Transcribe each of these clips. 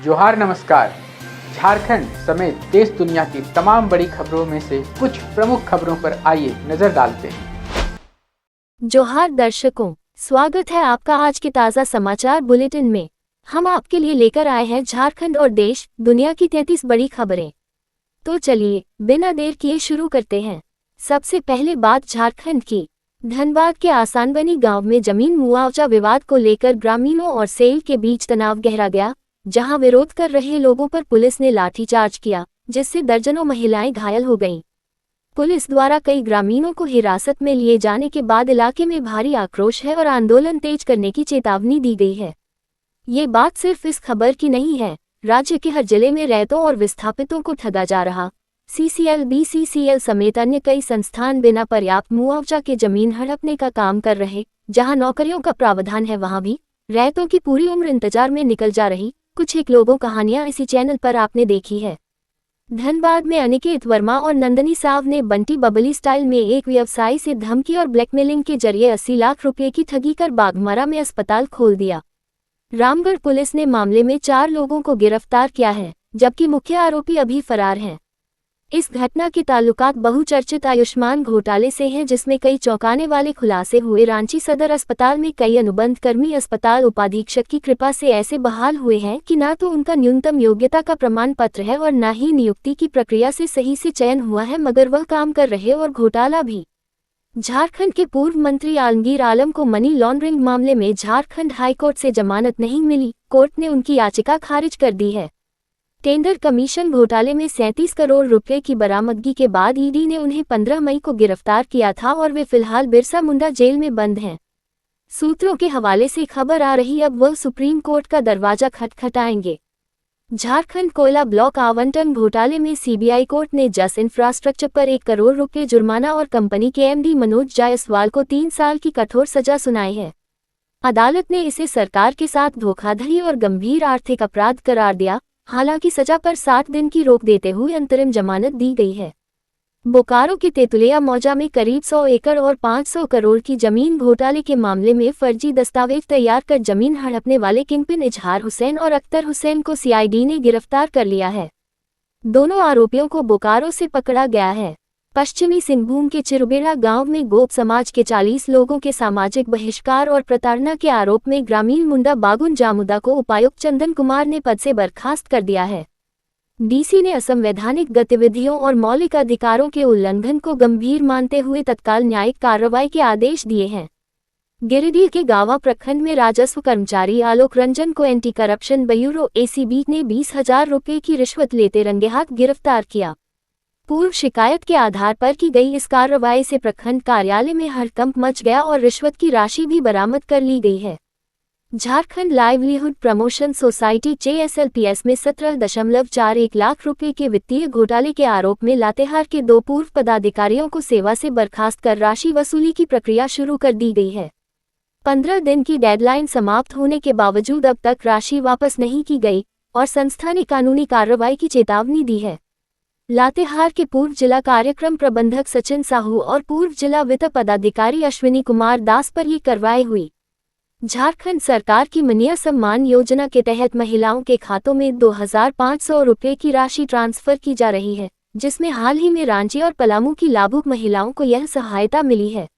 जोहार नमस्कार। झारखंड समेत देश दुनिया की तमाम बड़ी खबरों में से कुछ प्रमुख खबरों पर आइए नजर डालते हैं। जोहार दर्शकों, स्वागत है आपका आज के ताज़ा समाचार बुलेटिन में। हम आपके लिए लेकर आए हैं झारखंड और देश दुनिया की 33 बड़ी खबरें। तो चलिए बिना देर किए शुरू करते हैं। सबसे पहले बात झारखंड की। धनबाद के आसानबनी गांव में जमीन मुआवजा विवाद को लेकर ग्रामीणों और सेल के बीच तनाव गहरा गया, जहां विरोध कर रहे लोगों पर पुलिस ने लाठीचार्ज किया, जिससे दर्जनों महिलाएं घायल हो गईं। पुलिस द्वारा कई ग्रामीणों को हिरासत में लिए जाने के बाद इलाके में भारी आक्रोश है और आंदोलन तेज करने की चेतावनी दी गई है। ये बात सिर्फ इस खबर की नहीं है, राज्य के हर जिले में रैयतों और विस्थापितों को ठगा जा रहा। CCL, BCCL समेत अन्य कई संस्थान बिना पर्याप्त मुआवजा के जमीन हड़पने का काम कर रहे। जहां नौकरियों का प्रावधान है, वहां भी रैयतों की पूरी उम्र इंतजार में निकल जा रही। कुछ एक लोगों कहानियां इसी चैनल पर आपने देखी है। धनबाद में अनिकेत वर्मा और नंदनी साव ने बंटी बबली स्टाइल में एक व्यवसायी से धमकी और ब्लैकमेलिंग के जरिए 80 लाख रुपए की ठगी कर बाघमारा में अस्पताल खोल दिया। रामगढ़ पुलिस ने मामले में 4 लोगों को गिरफ्तार किया है, जबकि मुख्य आरोपी अभी फरार हैं। इस घटना के ताल्लुकात बहुचर्चित आयुष्मान घोटाले से हैं, जिसमें कई चौंकाने वाले खुलासे हुए। रांची सदर अस्पताल में कई अनुबंध कर्मी अस्पताल उपाधीक्षक की कृपा से ऐसे बहाल हुए हैं कि न तो उनका न्यूनतम योग्यता का प्रमाण पत्र है और न ही नियुक्ति की प्रक्रिया से सही से चयन हुआ है, मगर वह काम कर रहे और घोटाला भी। झारखंड के पूर्व मंत्री आलमगीर आलम को मनी लॉन्ड्रिंग मामले में झारखंड हाईकोर्ट से जमानत नहीं मिली। कोर्ट ने उनकी याचिका खारिज कर दी है। टेंडर कमीशन घोटाले में 37 करोड़ रुपए की बरामदगी के बाद ईडी ने उन्हें 15 मई को गिरफ्तार किया था और वे फिलहाल बिरसा मुंडा जेल में बंद हैं। सूत्रों के हवाले से खबर आ रही, अब वह सुप्रीम कोर्ट का दरवाजा खटखटाएंगे। झारखंड कोयला ब्लॉक आवंटन घोटाले में CBI कोर्ट ने जस इंफ्रास्ट्रक्चर पर 1 करोड़ रुपए जुर्माना और कंपनी के MD मनोज जायसवाल को 3 साल की कठोर सजा सुनाई है। अदालत ने इसे सरकार के साथ धोखाधड़ी और गंभीर आर्थिक अपराध करार दिया। हालांकि सजा पर 60 दिन की रोक देते हुए अंतरिम जमानत दी गई है। बोकारो के तेतुलिया मौजा में करीब 100 एकड़ और 500 करोड़ की जमीन घोटाले के मामले में फर्जी दस्तावेज तैयार कर जमीन हड़पने वाले किंगपिन इजहार हुसैन और अख्तर हुसैन को CID ने गिरफ्तार कर लिया है। दोनों आरोपियों को बोकारो से पकड़ा गया है। पश्चिमी सिंहभूम के चिरुबेड़ा गांव में गोप समाज के 40 लोगों के सामाजिक बहिष्कार और प्रताड़ना के आरोप में ग्रामीण मुंडा बागुन जामुदा को उपायुक्त चंदन कुमार ने पद से बर्खास्त कर दिया है। DC ने असंवैधानिक गतिविधियों और मौलिक अधिकारों के उल्लंघन को गंभीर मानते हुए तत्काल न्यायिक कार्रवाई के आदेश दिए हैं। गिरिडीह के गावा प्रखंड में राजस्व कर्मचारी आलोक रंजन को एंटी करप्शन ब्यूरो ACB ने 20,000 रुपये की रिश्वत लेते रंगेहाथ गिरफ्तार किया। पूर्व शिकायत के आधार पर की गई इस कार्रवाई से प्रखंड कार्यालय में हड़कंप मच गया और रिश्वत की राशि भी बरामद कर ली गई है। Jharkhand livelihood promotion society JSLPS में 17.41 लाख रुपए के वित्तीय घोटाले के आरोप में लातेहार के 2 पूर्व पदाधिकारियों को सेवा से बर्खास्त कर राशि वसूली की प्रक्रिया शुरू कर दी गई है। 15 दिन की डेडलाइन समाप्त होने के बावजूद अब तक राशि वापस नहीं की गई और संस्था ने कानूनी कार्रवाई की चेतावनी दी है। लातेहार के पूर्व जिला कार्यक्रम प्रबंधक सचिन साहू और पूर्व जिला वित्त पदाधिकारी अश्विनी कुमार दास पर ये कार्रवाई हुई। झारखंड सरकार की मनिया सम्मान योजना के तहत महिलाओं के खातों में 2,500 रुपये की राशि ट्रांसफर की जा रही है, जिसमें हाल ही में रांची और पलामू की लाभुक महिलाओं को यह सहायता मिली है।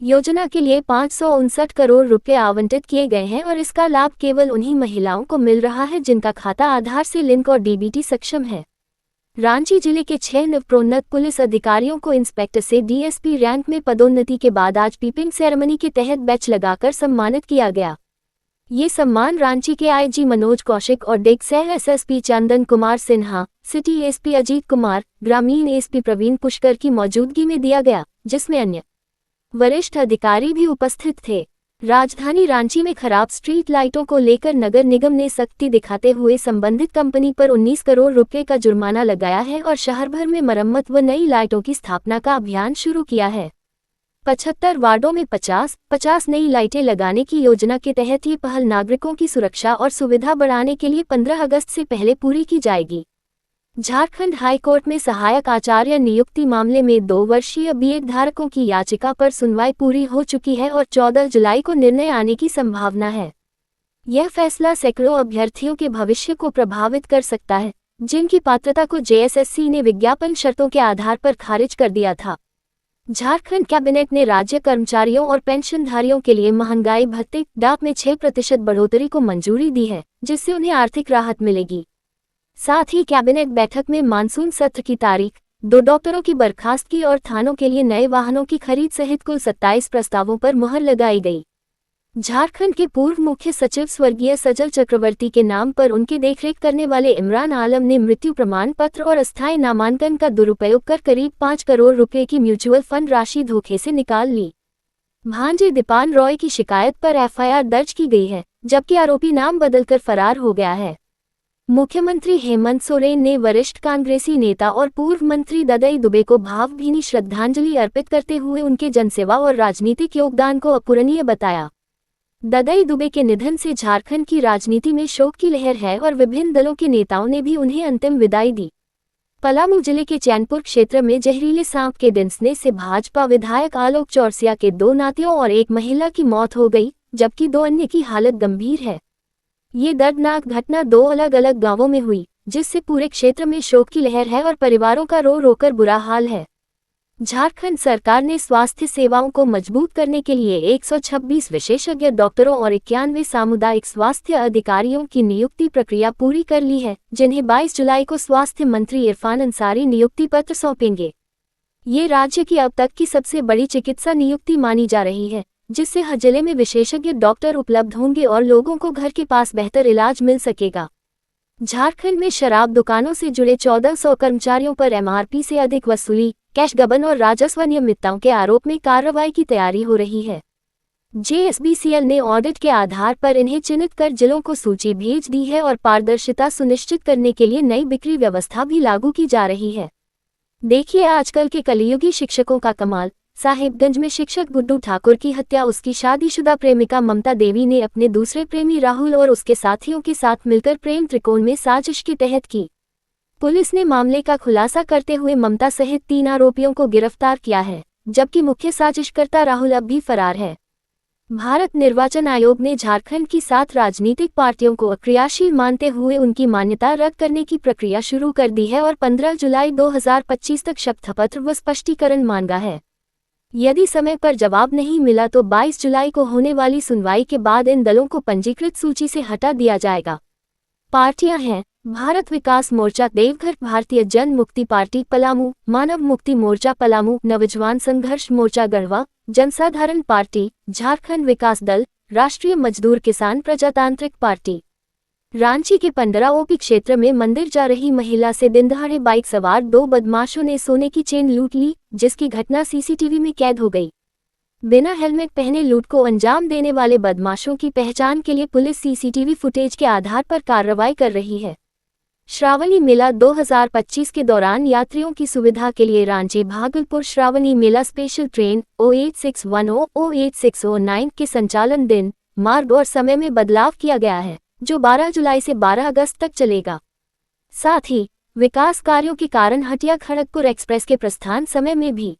योजना के लिए 559 करोड़ रुपए आवंटित किए गए हैं और इसका लाभ केवल उन्हीं महिलाओं को मिल रहा है जिनका खाता आधार से लिंक और DBT सक्षम है। रांची जिले के 6 नवप्रोन्नत पुलिस अधिकारियों को इंस्पेक्टर से DSP रैंक में पदोन्नति के बाद आज पीपिंग सेरेमनी के तहत बैच लगाकर सम्मानित किया गया। ये सम्मान रांची के IG मनोज कौशिक और डेक्सैर SSP Chandan Kumar Sinha, city SP Ajit Kumar, ग्रामीण SP प्रवीण पुष्कर की मौजूदगी में दिया गया, जिसमें अन्य वरिष्ठ अधिकारी भी उपस्थित थे। राजधानी रांची में खराब स्ट्रीट लाइटों को लेकर नगर निगम ने सख्ती दिखाते हुए संबंधित कंपनी पर 19 करोड़ रुपए का जुर्माना लगाया है और शहर भर में मरम्मत व नई लाइटों की स्थापना का अभियान शुरू किया है। 75 वार्डों में 50 नई लाइटें लगाने की योजना के तहत ये पहल नागरिकों की सुरक्षा और सुविधा बढ़ाने के लिए 15 अगस्त से पहले पूरी की जाएगी। झारखंड हाईकोर्ट में सहायक आचार्य नियुक्ति मामले में 2 वर्षीय B.Ed धारकों की याचिका पर सुनवाई पूरी हो चुकी है और 14 जुलाई को निर्णय आने की संभावना है। यह फैसला सैकड़ों अभ्यर्थियों के भविष्य को प्रभावित कर सकता है, जिनकी पात्रता को जेएसएससी ने विज्ञापन शर्तों के आधार पर खारिज कर दिया था। झारखंड कैबिनेट ने राज्य कर्मचारियों और पेंशनधारियों के लिए महंगाई भत्ते डाक में 6% बढ़ोतरी को मंजूरी दी है, जिससे उन्हें आर्थिक राहत मिलेगी। साथ ही कैबिनेट बैठक में मानसून सत्र की तारीख, 2 डॉक्टरों की बर्खास्तगी और थानों के लिए नए वाहनों की खरीद सहित कुल 27 प्रस्तावों पर मुहर लगाई गई। झारखंड के पूर्व मुख्य सचिव स्वर्गीय सजल चक्रवर्ती के नाम पर उनके देखरेख करने वाले इमरान आलम ने मृत्यु प्रमाण पत्र और अस्थायी नामांकन का दुरुपयोग कर करीब 5 करोड़ रुपए की म्यूचुअल फंड राशि धोखे से निकाल ली। भांजे दीपान रॉय की शिकायत पर एफआईआर दर्ज की गई है, जबकि आरोपी नाम बदलकर फरार हो गया है। मुख्यमंत्री हेमंत सोरेन ने वरिष्ठ कांग्रेसी नेता और पूर्व मंत्री ददई दुबे को भावभीनी श्रद्धांजलि अर्पित करते हुए उनके जनसेवा और राजनीतिक योगदान को अपूरणीय बताया। ददई दुबे के निधन से झारखंड की राजनीति में शोक की लहर है और विभिन्न दलों के नेताओं ने भी उन्हें अंतिम विदाई दी। पलामू जिले के चैनपुर क्षेत्र में जहरीले सांप के डंसने से भाजपा विधायक आलोक चौरसिया के 2 नातियों और एक महिला की मौत हो गई, जबकि 2 अन्य की हालत गंभीर है। ये दर्दनाक घटना 2 अलग अलग गांवों में हुई, जिससे पूरे क्षेत्र में शोक की लहर है और परिवारों का रो रो कर बुरा हाल है। झारखंड सरकार ने स्वास्थ्य सेवाओं को मजबूत करने के लिए 126 विशेषज्ञ डॉक्टरों और 91 सामुदायिक स्वास्थ्य अधिकारियों की नियुक्ति प्रक्रिया पूरी कर ली है, जिन्हें 22 जुलाई को स्वास्थ्य मंत्री इरफान अंसारी नियुक्ति पत्र सौंपेंगे। ये राज्य की अब तक की सबसे बड़ी चिकित्सा नियुक्ति मानी जा रही है, जिससे हर जिले में विशेषज्ञ डॉक्टर उपलब्ध होंगे और लोगों को घर के पास बेहतर इलाज मिल सकेगा। झारखंड में शराब दुकानों से जुड़े 1400 कर्मचारियों पर एमआरपी से अधिक वसूली, कैश गबन और राजस्व अनियमितताओं के आरोप में कार्रवाई की तैयारी हो रही है। जेएसबीसीएल ने ऑडिट के आधार पर इन्हें चिन्हित कर जिलों को सूची भेज दी है और पारदर्शिता सुनिश्चित करने के लिए नई बिक्री व्यवस्था भी लागू की जा रही है। देखिए आजकल के कलियुगी शिक्षकों का कमाल। साहिबगंज में शिक्षक गुड्डू ठाकुर की हत्या उसकी शादीशुदा प्रेमिका ममता देवी ने अपने दूसरे प्रेमी राहुल और उसके साथियों के साथ मिलकर प्रेम त्रिकोण में साजिश के तहत की। पुलिस ने मामले का खुलासा करते हुए ममता सहित 3 आरोपियों को गिरफ्तार किया है, जबकि मुख्य साजिशकर्ता राहुल अब भी फरार है। भारत निर्वाचन आयोग ने झारखंड की 7 राजनीतिक पार्टियों को अक्रियाशील मानते हुए उनकी मान्यता रद्द करने की प्रक्रिया शुरू कर दी है और 15 जुलाई 2025 तक शपथपत्र व स्पष्टीकरण मांगा है। यदि समय पर जवाब नहीं मिला तो 22 जुलाई को होने वाली सुनवाई के बाद इन दलों को पंजीकृत सूची से हटा दिया जाएगा। पार्टियां हैं भारत विकास मोर्चा देवघर, भारतीय जन मुक्ति पार्टी पलामू, मानव मुक्ति मोर्चा पलामू, नवजवान संघर्ष मोर्चा गढ़वा, जनसाधारण पार्टी, झारखंड विकास दल, राष्ट्रीय मजदूर किसान प्रजातांत्रिक पार्टी। रांची के पंडरा ओपी क्षेत्र में मंदिर जा रही महिला से दिनदहाड़े बाइक सवार 2 बदमाशों ने सोने की चेन लूट ली, जिसकी घटना सीसीटीवी में कैद हो गई। बिना हेलमेट पहने लूट को अंजाम देने वाले बदमाशों की पहचान के लिए पुलिस सीसीटीवी फुटेज के आधार पर कार्रवाई कर रही है। श्रावणी मेला 2025 के दौरान यात्रियों की सुविधा के लिए रांची भागलपुर श्रावणी मेला स्पेशल ट्रेन O8610 O8609 के संचालन दिन, मार्ग और समय में बदलाव किया गया है, जो 12 जुलाई से 12 अगस्त तक चलेगा। साथ ही विकास कार्यों के कारण हटिया खड़गपुर एक्सप्रेस के प्रस्थान समय में भी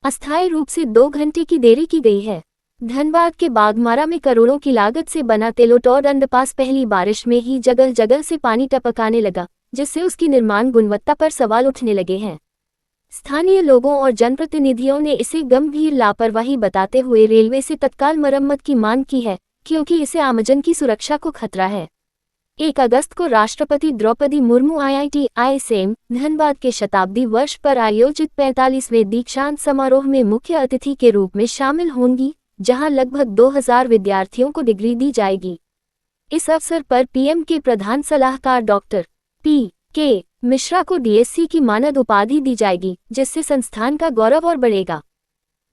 अस्थायी रूप से 2 घंटे की देरी की गई है। धनबाद के बागमारा में करोड़ों की लागत से बना तेलोटौड अंडरपास पहली बारिश में ही जगह जगह से पानी टपकाने लगा, जिससे उसकी निर्माण गुणवत्ता पर सवाल उठने लगे हैं। स्थानीय लोगों और जनप्रतिनिधियों ने इसे गंभीर लापरवाही बताते हुए रेलवे से तत्काल मरम्मत की मांग की है, क्योंकि इसे आमजन की सुरक्षा को खतरा है। 1 अगस्त को राष्ट्रपति द्रौपदी मुर्मू IIT-ISM धनबाद के शताब्दी वर्ष पर आयोजित 45वें दीक्षांत समारोह में मुख्य अतिथि के रूप में शामिल होंगी, जहां लगभग 2000 विद्यार्थियों को डिग्री दी जाएगी। इस अवसर पर पीएम के प्रधान सलाहकार डॉक्टर P.K. मिश्रा को DSC की मानद उपाधि दी जाएगी, जिससे संस्थान का गौरव और बढ़ेगा।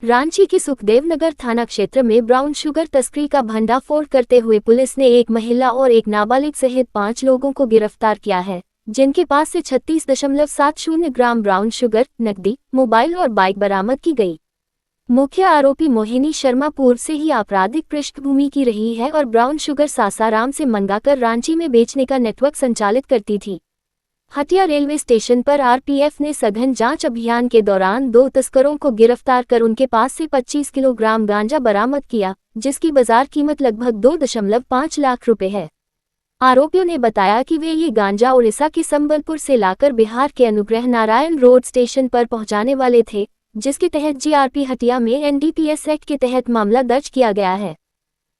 रांची के सुखदेवनगर थाना क्षेत्र में ब्राउन शुगर तस्करी का भंडाफोड़ करते हुए पुलिस ने 1 महिला और 1 नाबालिग सहित 5 लोगों को गिरफ्तार किया है, जिनके पास से 36.70 ग्राम ब्राउन शुगर, नकदी, मोबाइल और बाइक बरामद की गई। मुख्य आरोपी मोहिनी शर्मा पूर्व से ही आपराधिक पृष्ठभूमि की रही है और ब्राउन शुगर सासाराम से मंगाकर रांची में बेचने का नेटवर्क संचालित करती थी। हटिया रेलवे स्टेशन पर आरपीएफ ने सघन जांच अभियान के दौरान 2 तस्करों को गिरफ्तार कर उनके पास से 25 किलोग्राम गांजा बरामद किया, जिसकी बाजार कीमत लगभग 2.5 लाख रुपए है। आरोपियों ने बताया कि वे ये गांजा उड़ीसा के संबलपुर से लाकर बिहार के अनुग्रह नारायण रोड स्टेशन पर पहुंचाने वाले थे, जिसके तहत जीआरपी हटिया में एनडीपीएस एक्ट के तहत मामला दर्ज किया गया है।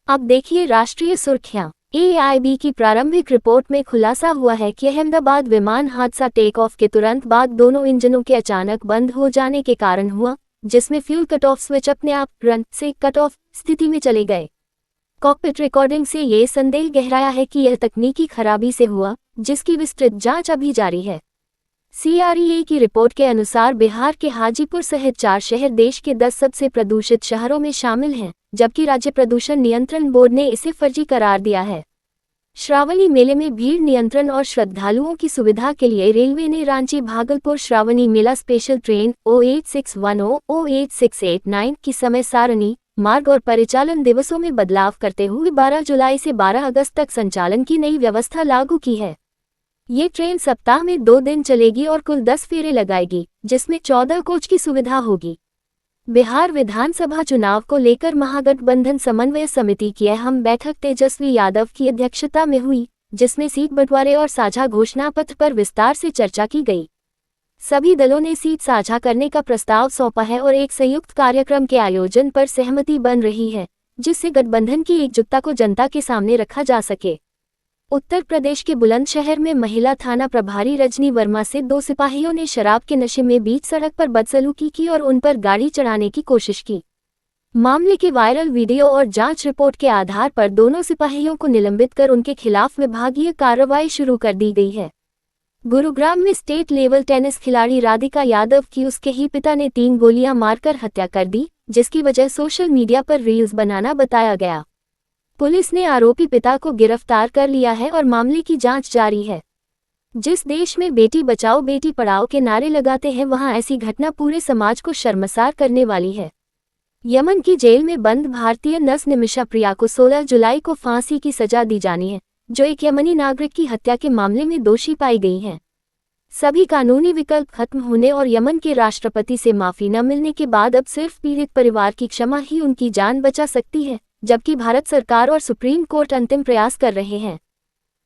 अब देखिए राष्ट्रीय सुर्खियां। एआईबी की प्रारंभिक रिपोर्ट में खुलासा हुआ है कि अहमदाबाद विमान हादसा टेक ऑफ के तुरंत बाद दोनों इंजनों के अचानक बंद हो जाने के कारण हुआ, जिसमें फ्यूल कट ऑफ स्विच अपने आप रन से कट ऑफ स्थिति में चले गए। कॉकपिट रिकॉर्डिंग से ये संदेह गहराया है कि यह तकनीकी खराबी से हुआ, जिसकी विस्तृत जांच अभी जारी है। सीआरईए की रिपोर्ट के अनुसार बिहार के हाजीपुर सहित 4 शहर देश के 10 सबसे प्रदूषित शहरों में शामिल हैं, जबकि राज्य प्रदूषण नियंत्रण बोर्ड ने इसे फर्जी करार दिया है। श्रावणी मेले में भीड़ नियंत्रण और श्रद्धालुओं की सुविधा के लिए रेलवे ने रांची भागलपुर श्रावणी मेला स्पेशल ट्रेन O8610, O8689 की समय सारणी, मार्ग और परिचालन दिवसों में बदलाव करते हुए 12 जुलाई से 12 अगस्त तक संचालन की नई व्यवस्था लागू की है। ये ट्रेन सप्ताह में 2 दिन चलेगी और कुल 10 फेरे लगाएगी, जिसमें 14 कोच की सुविधा होगी। बिहार विधानसभा चुनाव को लेकर महागठबंधन समन्वय समिति की अहम बैठक तेजस्वी यादव की अध्यक्षता में हुई, जिसमें सीट बंटवारे और साझा घोषणा पत्र पर विस्तार से चर्चा की गई। सभी दलों ने सीट साझा करने का प्रस्ताव सौंपा है और एक संयुक्त कार्यक्रम के आयोजन पर सहमति बन रही है, जिससे गठबंधन की एकजुटता को जनता के सामने रखा जा सके। उत्तर प्रदेश के बुलंदशहर में महिला थाना प्रभारी रजनी वर्मा से 2 सिपाहियों ने शराब के नशे में बीच सड़क पर बदसलूकी की और उन पर गाड़ी चढ़ाने की कोशिश की। मामले के वायरल वीडियो और जांच रिपोर्ट के आधार पर दोनों सिपाहियों को निलंबित कर उनके खिलाफ विभागीय कार्रवाई शुरू कर दी गई है। गुरुग्राम में स्टेट लेवल टेनिस खिलाड़ी राधिका यादव की उसके ही पिता ने 3 गोलियां मारकर हत्या कर दी, जिसकी वजह सोशल मीडिया पर रील्स बनाना बताया गया। पुलिस ने आरोपी पिता को गिरफ्तार कर लिया है और मामले की जांच जारी है। जिस देश में बेटी बचाओ बेटी पढ़ाओ के नारे लगाते हैं, वहां ऐसी घटना पूरे समाज को शर्मसार करने वाली है। यमन की जेल में बंद भारतीय नर्स निमिषा प्रिया को 16 जुलाई को फांसी की सजा दी जानी है, जो एक यमनी नागरिक की हत्या के मामले में दोषी पाई गई हैं। सभी कानूनी विकल्प खत्म होने और यमन के राष्ट्रपति से माफी न मिलने के बाद अब सिर्फ पीड़ित परिवार की क्षमा ही उनकी जान बचा सकती है, जबकि भारत सरकार और सुप्रीम कोर्ट अंतिम प्रयास कर रहे हैं।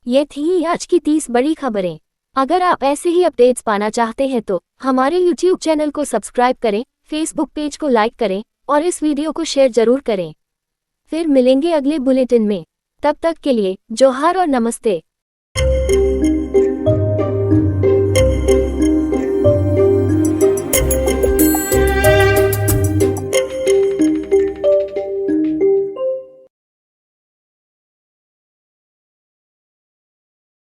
ये थी आज की 30 बड़ी खबरें। अगर आप ऐसे ही अपडेट्स पाना चाहते हैं तो हमारे यूट्यूब चैनल को सब्सक्राइब करें, फेसबुक पेज को लाइक करें और इस वीडियो को शेयर जरूर करें। फिर मिलेंगे अगले बुलेटिन में। तब तक के लिए जोहार और नमस्ते।